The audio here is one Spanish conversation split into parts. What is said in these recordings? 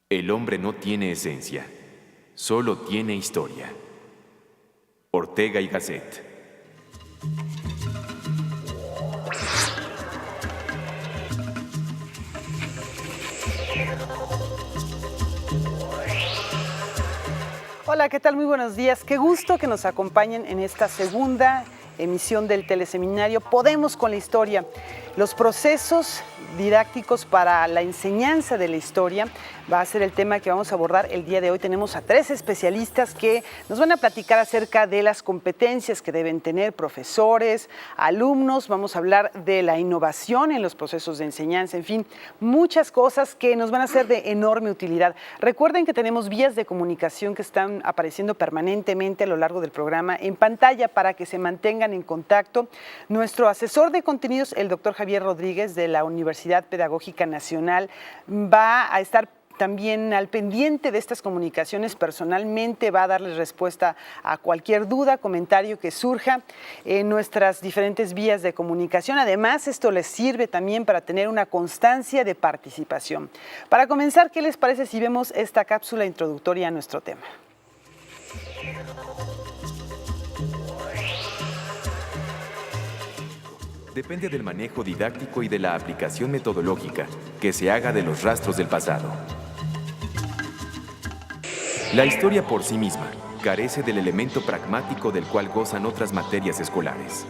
El hombre no tiene esencia, solo tiene historia. Ortega y Gasset. Hola, ¿qué tal? Muy buenos días. Qué gusto que nos acompañen en esta segunda emisión del teleseminario Podemos con la Historia. Los procesos didácticos para la enseñanza de la historia va a ser el tema que vamos a abordar el día de hoy. Tenemos a 3 especialistas que nos van a platicar acerca de las competencias que deben tener profesores, alumnos. Vamos a hablar de la innovación en los procesos de enseñanza, en fin, muchas cosas que nos van a ser de enorme utilidad. Recuerden que tenemos vías de comunicación que están apareciendo permanentemente a lo largo del programa en pantalla para que se mantengan en contacto. Nuestro asesor de contenidos, el doctor Javier Rodríguez de la Universidad Pedagógica Nacional, va a estar también al pendiente de estas comunicaciones. Personalmente va a darles respuesta a cualquier duda, comentario que surja en nuestras diferentes vías de comunicación. Además, esto les sirve también para tener una constancia de participación. Para comenzar, ¿qué les parece si vemos esta cápsula introductoria a nuestro tema? Depende del manejo didáctico y de la aplicación metodológica que se haga de los rastros del pasado. La historia por sí misma carece del elemento pragmático del cual gozan otras materias escolares.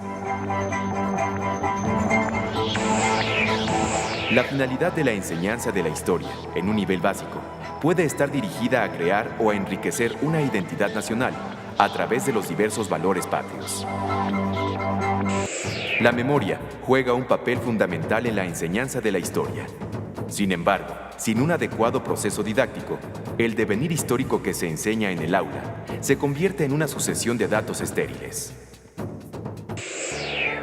La finalidad de la enseñanza de la historia, en un nivel básico, puede estar dirigida a crear o a enriquecer una identidad nacional a través de los diversos valores patrios. La memoria juega un papel fundamental en la enseñanza de la historia. Sin embargo, sin un adecuado proceso didáctico, el devenir histórico que se enseña en el aula se convierte en una sucesión de datos estériles.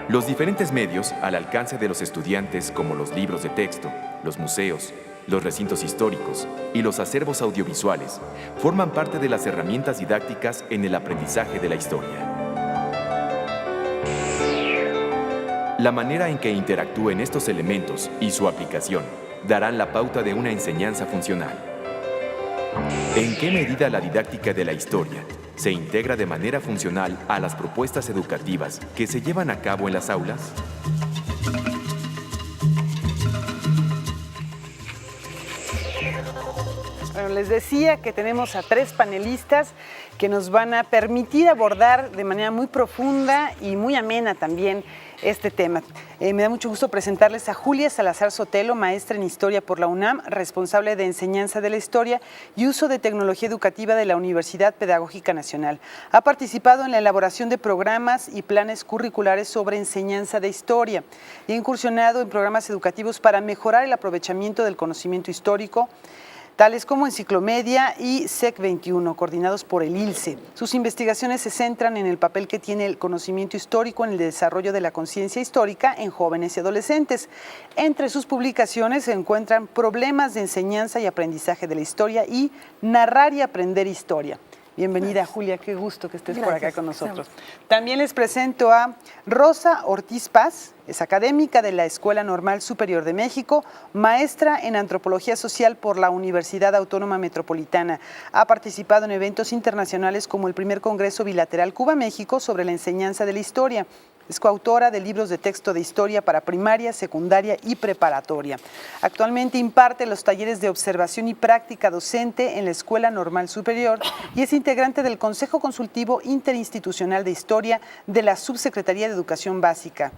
Los diferentes medios al alcance de los estudiantes, como los libros de texto, los museos, los recintos históricos y los acervos audiovisuales, forman parte de las herramientas didácticas en el aprendizaje de la historia. La manera en que interactúen estos elementos y su aplicación darán la pauta de una enseñanza funcional. ¿En qué medida la didáctica de la historia se integra de manera funcional a las propuestas educativas que se llevan a cabo en las aulas? Bueno, les decía que tenemos a 3 panelistas que nos van a permitir abordar de manera muy profunda y muy amena también este tema. Me da mucho gusto presentarles a Julia Salazar Sotelo, maestra en Historia por la UNAM, responsable de Enseñanza de la Historia y Uso de Tecnología Educativa de la Universidad Pedagógica Nacional. Ha participado en la elaboración de programas y planes curriculares sobre enseñanza de historia y ha incursionado en programas educativos para mejorar el aprovechamiento del conocimiento histórico, tales como Enciclomedia y SEC 21, coordinados por el ILCE. Sus investigaciones se centran en el papel que tiene el conocimiento histórico en el desarrollo de la conciencia histórica en jóvenes y adolescentes. Entre sus publicaciones se encuentran Problemas de enseñanza y aprendizaje de la historia y Narrar y aprender historia. Bienvenida, gracias. Julia, qué gusto que estés por acá con nosotros. También les presento a Rosa Ortiz Paz, es académica de la Escuela Normal Superior de México, maestra en Antropología Social por la Universidad Autónoma Metropolitana. Ha participado en eventos internacionales como el primer Congreso Bilateral Cuba-México sobre la enseñanza de la historia. Es coautora de libros de texto de historia para primaria, secundaria y preparatoria. Actualmente imparte los talleres de observación y práctica docente en la Escuela Normal Superior y es integrante del Consejo Consultivo Interinstitucional de Historia de la Subsecretaría de Educación Básica.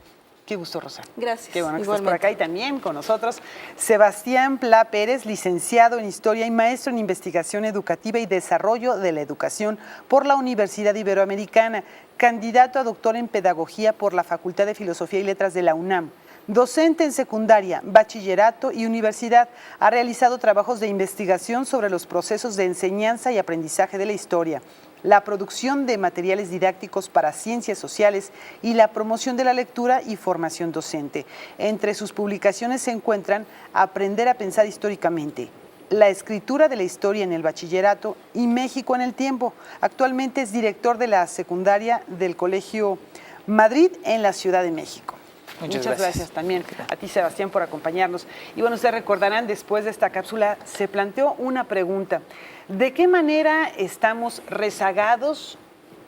Qué gusto, Rosa. Gracias. Qué bueno que estás por acá. Y también con nosotros Sebastián Pla Pérez, licenciado en Historia y maestro en Investigación Educativa y Desarrollo de la Educación por la Universidad Iberoamericana, candidato a doctor en Pedagogía por la Facultad de Filosofía y Letras de la UNAM, Docente en secundaria, bachillerato y universidad, ha realizado trabajos de investigación sobre los procesos de enseñanza y aprendizaje de la historia, la producción de materiales didácticos para ciencias sociales y la promoción de la lectura y formación docente. Entre sus publicaciones se encuentran Aprender a pensar históricamente, la escritura de la historia en el bachillerato y México en el tiempo. Actualmente es director de la secundaria del Colegio Madrid en la Ciudad de México. Muchas gracias también a ti, Sebastián, por acompañarnos. Y bueno, ustedes recordarán, después de esta cápsula se planteó una pregunta. ¿De qué manera estamos rezagados,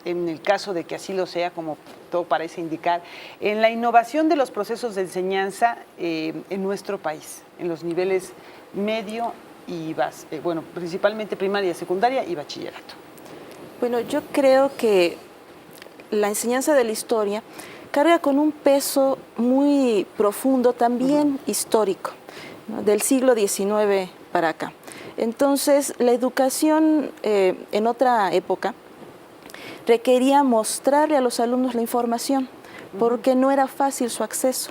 en el caso de que así lo sea, como todo parece indicar, en la innovación de los procesos de enseñanza en nuestro país, en los niveles medio y bueno, principalmente primaria, secundaria y bachillerato? Bueno, yo creo que la enseñanza de la historia carga con un peso muy profundo, también histórico, ¿no? Del siglo XIX para acá. Entonces, la educación en otra época requería mostrarle a los alumnos la información, porque no era fácil su acceso.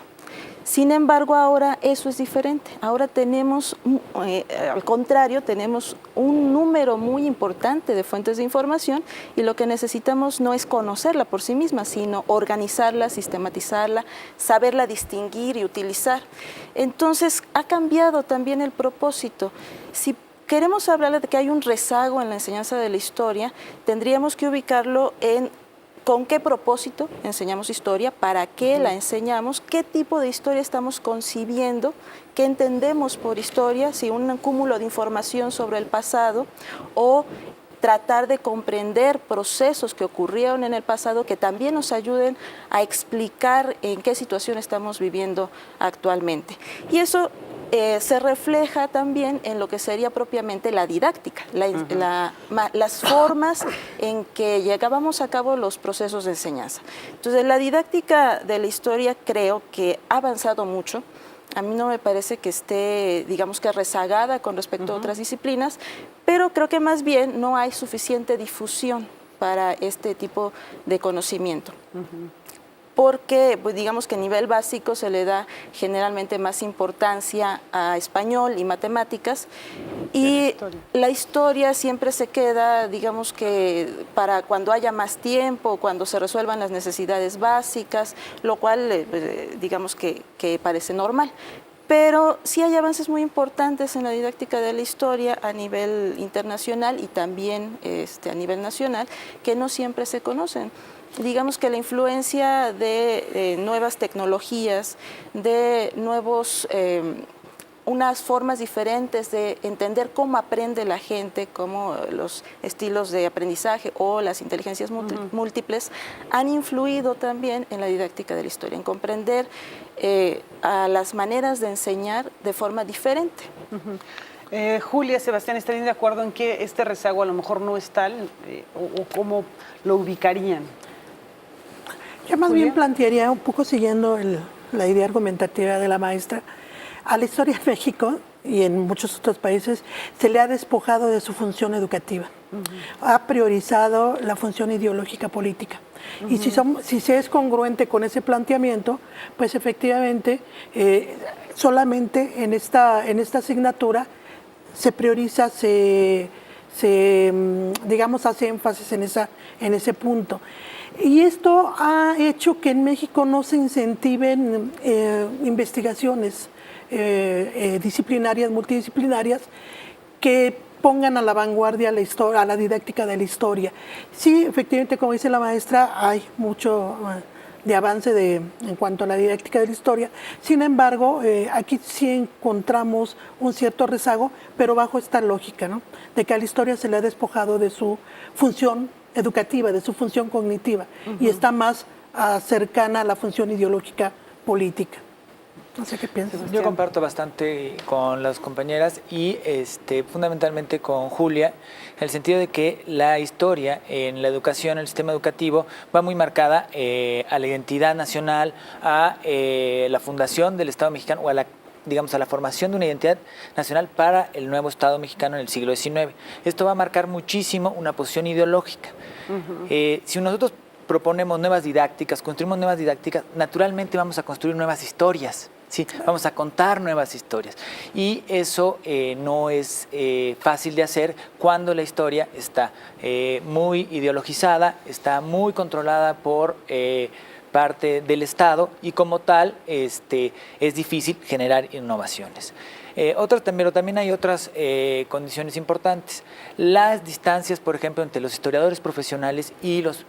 Sin embargo, ahora eso es diferente. Ahora tenemos, al contrario, tenemos un número muy importante de fuentes de información y lo que necesitamos no es conocerla por sí misma, sino organizarla, sistematizarla, saberla distinguir y utilizar. Entonces, ha cambiado también el propósito. Si queremos hablar de que hay un rezago en la enseñanza de la historia, tendríamos que ubicarlo en ¿con qué propósito enseñamos historia? ¿Para qué la enseñamos? ¿Qué tipo de historia estamos concibiendo? ¿Qué entendemos por historia? Si un cúmulo de información sobre el pasado o tratar de comprender procesos que ocurrieron en el pasado que también nos ayuden a explicar en qué situación estamos viviendo actualmente. Y eso se refleja también en lo que sería propiamente la didáctica, las formas en que llevábamos a cabo los procesos de enseñanza. Entonces, la didáctica de la historia creo que ha avanzado mucho. A mí no me parece que esté, digamos que rezagada con respecto a otras disciplinas, pero creo que más bien no hay suficiente difusión para este tipo de conocimiento. Porque, pues, digamos que a nivel básico se le da generalmente más importancia a español y matemáticas, y la historia siempre se queda, digamos que para cuando haya más tiempo, cuando se resuelvan las necesidades básicas, lo cual digamos que parece normal. Pero sí hay avances muy importantes en la didáctica de la historia a nivel internacional y también a nivel nacional, que no siempre se conocen. Digamos que la influencia de nuevas tecnologías, de unas formas diferentes de entender cómo aprende la gente, cómo los estilos de aprendizaje o las inteligencias múltiples han influido también en la didáctica de la historia, en comprender a las maneras de enseñar de forma diferente. Julia, Sebastián, ¿estarían de acuerdo en que este rezago a lo mejor no es tal o cómo lo ubicarían? Yo más bien plantearía, un poco siguiendo la idea argumentativa de la maestra, a la historia en México y en muchos otros países se le ha despojado de su función educativa. Ha priorizado la función ideológica política. Y si se es congruente con ese planteamiento, pues efectivamente solamente en esta asignatura se prioriza, digamos, hace énfasis en ese punto. Y esto ha hecho que en México no se incentiven investigaciones disciplinarias, multidisciplinarias, que pongan a la vanguardia la historia, a la didáctica de la historia. Sí, efectivamente, como dice la maestra, hay mucho de avance en cuanto a la didáctica de la historia. Sin embargo, aquí sí encontramos un cierto rezago, pero bajo esta lógica, ¿no?, de que a la historia se le ha despojado de su función educativa, de su función cognitiva, y está más cercana a la función ideológica política. No sé qué piensas. Yo comparto bastante con las compañeras y fundamentalmente con Julia, en el sentido de que la historia en la educación, el sistema educativo, va muy marcada a la identidad nacional, a la fundación del Estado mexicano o a la formación de una identidad nacional para el nuevo Estado mexicano en el siglo XIX. Esto va a marcar muchísimo una posición ideológica. Si nosotros proponemos nuevas didácticas, construimos nuevas didácticas, naturalmente vamos a construir nuevas historias. Sí, vamos a contar nuevas historias. Y eso no es fácil de hacer cuando la historia está muy ideologizada, está muy controlada por parte del Estado y como tal es difícil generar innovaciones. Pero también hay otras condiciones importantes. Las distancias, por ejemplo, entre los historiadores profesionales y los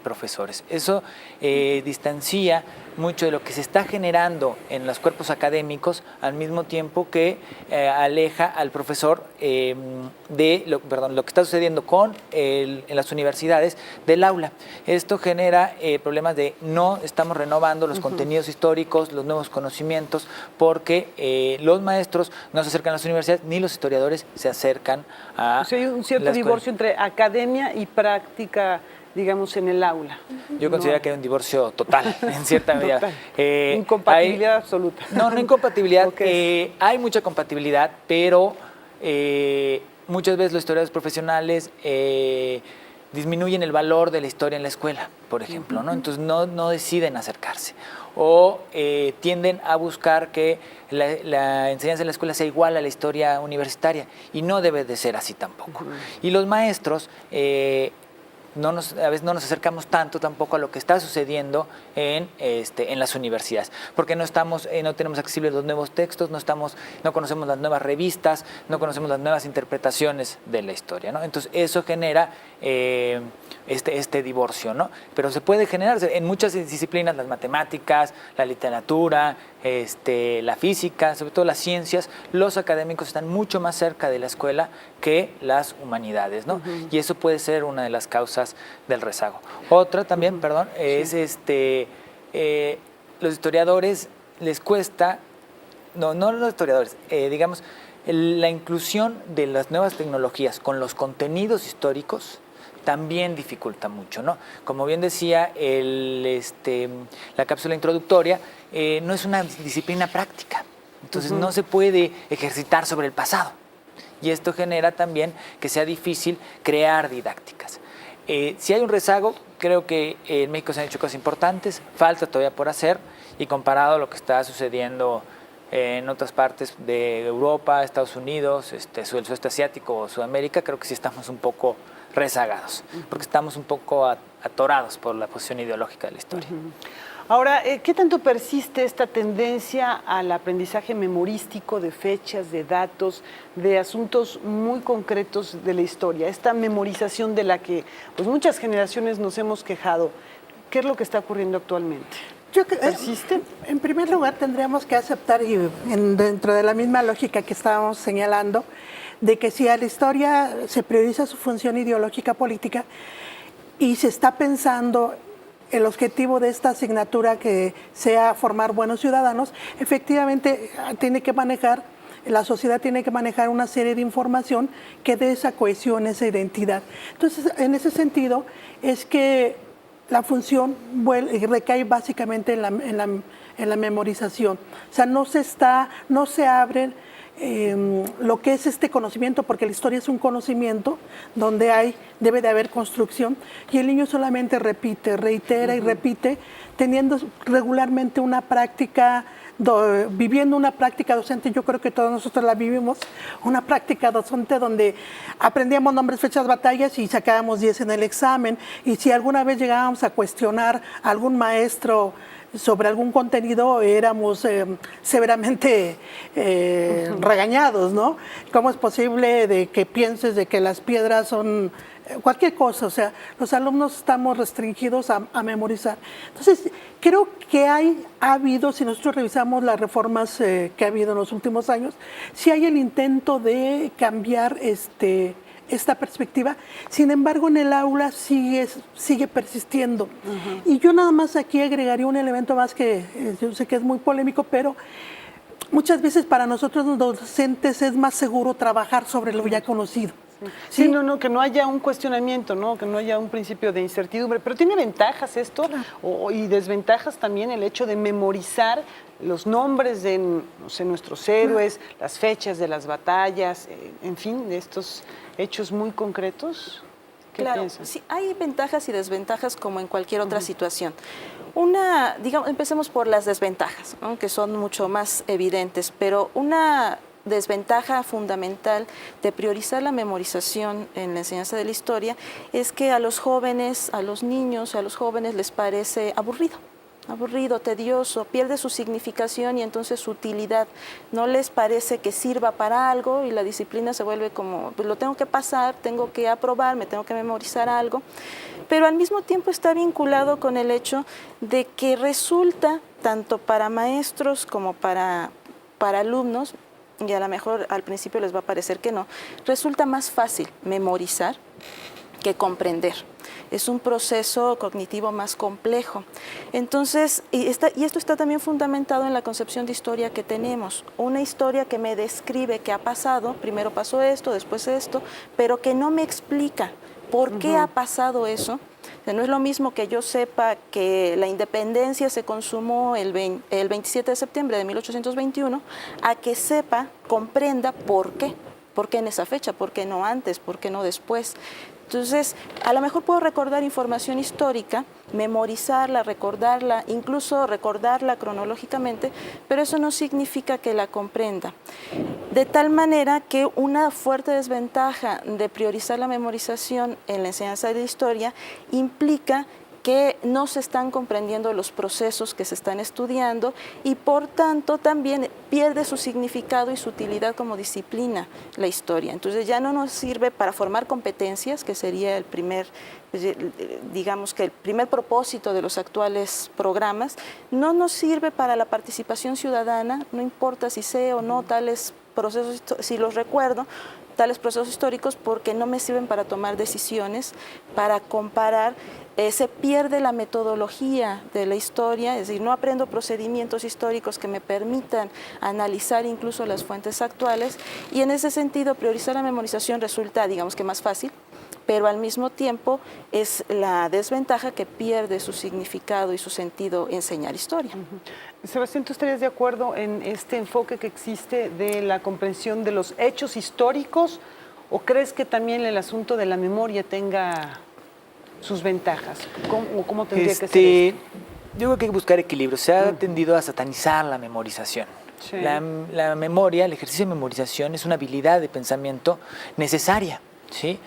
profesores. Eso distancia mucho de lo que se está generando en los cuerpos académicos, al mismo tiempo que aleja al profesor de lo que está sucediendo en las universidades del aula. Esto genera problemas de no estamos renovando los contenidos históricos, los nuevos conocimientos, porque los maestros no se acercan a las universidades ni los historiadores se acercan a... O sea, hay un cierto divorcio entre academia y práctica, digamos, en el aula. Yo considero que hay un divorcio total, en cierta medida. Incompatibilidad absoluta. No incompatibilidad. Okay. Hay mucha compatibilidad, pero muchas veces los historiadores profesionales disminuyen el valor de la historia en la escuela, por ejemplo, ¿no? Entonces no deciden acercarse. O tienden a buscar que la enseñanza en la escuela sea igual a la historia universitaria, y no debe de ser así tampoco. Y los maestros... a veces no nos acercamos tanto tampoco a lo que está sucediendo en las universidades, porque no tenemos accesibles los nuevos textos, no conocemos las nuevas revistas, no conocemos las nuevas interpretaciones de la historia, ¿no? Entonces eso genera este divorcio, ¿no? Pero se puede generar en muchas disciplinas, las matemáticas, la literatura, la física, sobre todo las ciencias. Los académicos están mucho más cerca de la escuela que las humanidades, ¿no? Y eso puede ser una de las causas del rezago. Otra también, es los historiadores les cuesta, no los historiadores, digamos, la inclusión de las nuevas tecnologías con los contenidos históricos también dificulta mucho, ¿no? Como bien decía la cápsula introductoria, no es una disciplina práctica, entonces no se puede ejercitar sobre el pasado. Y esto genera también que sea difícil crear didácticas. Si hay un rezago, creo que en México se han hecho cosas importantes, falta todavía por hacer, y comparado a lo que está sucediendo en otras partes de Europa, Estados Unidos, el sudeste asiático o Sudamérica, creo que sí estamos un poco rezagados, porque estamos un poco atorados por la posición ideológica de la historia. Ahora, ¿qué tanto persiste esta tendencia al aprendizaje memorístico de fechas, de datos, de asuntos muy concretos de la historia? Esta memorización de la que pues, muchas generaciones nos hemos quejado. ¿Qué es lo que está ocurriendo actualmente? ¿Persiste? En primer lugar, tendríamos que aceptar, y dentro de la misma lógica que estábamos señalando, de que si a la historia se prioriza su función ideológica política y se está pensando el objetivo de esta asignatura que sea formar buenos ciudadanos, efectivamente la sociedad tiene que manejar una serie de información que dé esa cohesión, esa identidad. Entonces, en ese sentido, es que la función recae básicamente en la memorización. O sea, no se abre lo que es este conocimiento, porque la historia es un conocimiento donde debe de haber construcción, y el niño solamente repite, reitera y repite, teniendo regularmente una práctica, viviendo una práctica docente. Yo creo que todos nosotros la vivimos, una práctica docente donde aprendíamos nombres, fechas, batallas y sacábamos 10 en el examen, y si alguna vez llegábamos a cuestionar a algún maestro sobre algún contenido, éramos severamente regañados, ¿no? ¿Cómo es posible de que pienses de que las piedras son cualquier cosa? O sea, los alumnos estamos restringidos a memorizar. Entonces, creo que ha habido, si nosotros revisamos las reformas que ha habido en los últimos años, sí hay el intento de cambiar esta perspectiva. Sin embargo, en el aula sigue persistiendo. Y yo nada más aquí agregaría un elemento más que yo sé que es muy polémico, pero muchas veces para nosotros los docentes es más seguro trabajar sobre lo ya conocido. Sí, que no haya un cuestionamiento, ¿no? Que no haya un principio de incertidumbre. Pero tiene ventajas esto, claro, y desventajas también el hecho de memorizar los nombres de nuestros héroes, las fechas de las batallas, en fin, de estos hechos muy concretos. ¿Qué claro, piensas? Sí, hay ventajas y desventajas como en cualquier otra situación. Digamos, empecemos por las desventajas, ¿no? Que son mucho más evidentes, pero una desventaja fundamental de priorizar la memorización en la enseñanza de la historia es que a los jóvenes, a los niños, a los jóvenes les parece aburrido, tedioso, pierde su significación y entonces su utilidad. No les parece que sirva para algo y la disciplina se vuelve como, pues lo tengo que pasar, tengo que aprobar, me tengo que memorizar algo, pero al mismo tiempo está vinculado con el hecho de que resulta, tanto para maestros como para alumnos, y a lo mejor al principio les va a parecer que no, resulta más fácil memorizar que comprender. Es un proceso cognitivo más complejo. Entonces, y esto está también fundamentado en la concepción de historia que tenemos. Una historia que me describe qué ha pasado, primero pasó esto, después esto, pero que no me explica por qué ha pasado eso. O sea, no es lo mismo que yo sepa que la independencia se consumó el 27 de septiembre de 1821, a que sepa, comprenda por qué. ¿Por qué en esa fecha? ¿Por qué no antes? ¿Por qué no después? Entonces, a lo mejor puedo recordar información histórica, memorizarla, recordarla, incluso recordarla cronológicamente, pero eso no significa que la comprenda. De tal manera que una fuerte desventaja de priorizar la memorización en la enseñanza de la historia implica que no se están comprendiendo los procesos que se están estudiando y por tanto también pierde su significado y su utilidad como disciplina la historia. Entonces ya no nos sirve para formar competencias, que sería el primer, digamos que el primer propósito de los actuales programas, no nos sirve para la participación ciudadana, no importa si sé o no tales procesos, si los recuerdo, tales procesos históricos, porque no me sirven para tomar decisiones, para comparar. Se pierde la metodología de la historia, es decir, no aprendo procedimientos históricos que me permitan analizar incluso las fuentes actuales, y en ese sentido priorizar la memorización resulta, digamos que más fácil, pero al mismo tiempo es la desventaja que pierde su significado y su sentido enseñar historia. Sebastián, ¿tú estarías de acuerdo en este enfoque que existe de la comprensión de los hechos históricos, o crees que también el asunto de la memoria tenga sus ventajas? ¿Cómo tendría que ser esto? Yo creo que hay que buscar equilibrio. Se ha tendido a satanizar la memorización. Sí. La memoria, el ejercicio de memorización es una habilidad de pensamiento necesaria, ¿sí?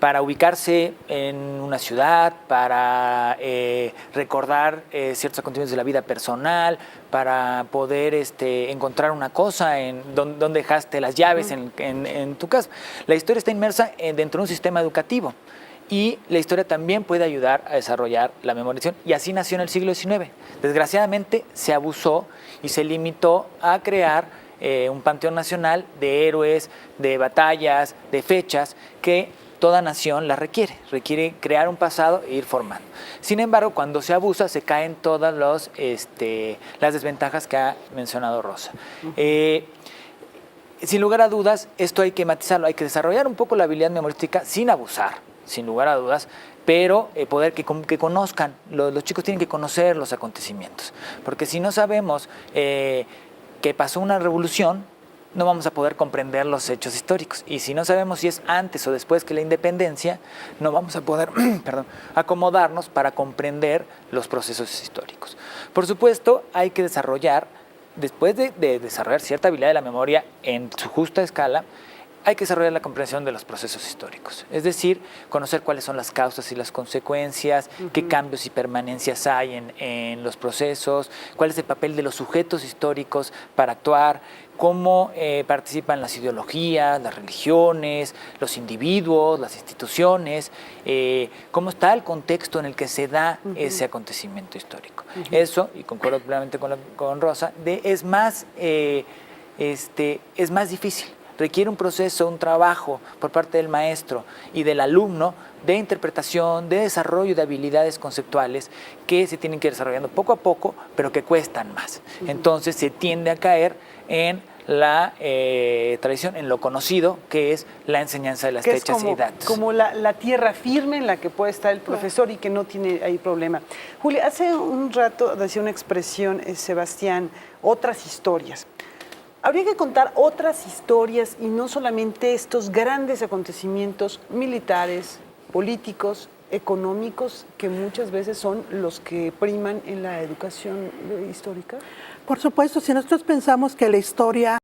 Para ubicarse en una ciudad, para recordar ciertos acontecimientos de la vida personal, para poder encontrar una cosa, en donde dejaste las llaves en tu casa. La historia está inmersa dentro de un sistema educativo. Y la historia también puede ayudar a desarrollar la memorización. Y así nació en el siglo XIX. Desgraciadamente se abusó y se limitó a crear un panteón nacional de héroes, de batallas, de fechas que toda nación la requiere. Requiere crear un pasado e ir formando. Sin embargo, cuando se abusa, se caen todas las desventajas que ha mencionado Rosa. Sin lugar a dudas, esto hay que matizarlo. Hay que desarrollar un poco la habilidad memorística sin abusar, sin lugar a dudas, pero poder que conozcan, los chicos tienen que conocer los acontecimientos, porque si no sabemos que pasó una revolución, no vamos a poder comprender los hechos históricos, y si no sabemos si es antes o después que la independencia, no vamos a poder acomodarnos para comprender los procesos históricos. Por supuesto, hay que desarrollar, después de desarrollar cierta habilidad de la memoria en su justa escala, hay que desarrollar la comprensión de los procesos históricos, es decir, conocer cuáles son las causas y las consecuencias, qué cambios y permanencias hay en los procesos, cuál es el papel de los sujetos históricos para actuar, cómo participan las ideologías, las religiones, los individuos, las instituciones, cómo está el contexto en el que se da ese acontecimiento histórico. Eso, y concuerdo plenamente con Rosa, es más difícil. Requiere un proceso, un trabajo por parte del maestro y del alumno de interpretación, de desarrollo de habilidades conceptuales que se tienen que ir desarrollando poco a poco, pero que cuestan más. Entonces se tiende a caer en la tradición, en lo conocido, que es la enseñanza de las fechas y datos. Como la tierra firme en la que puede estar el profesor y que no tiene ahí problema. Julia, hace un rato decía una expresión, Sebastián, otras historias. Habría que contar otras historias y no solamente estos grandes acontecimientos militares, políticos, económicos que muchas veces son los que priman en la educación histórica? Por supuesto, si nosotros pensamos que la historia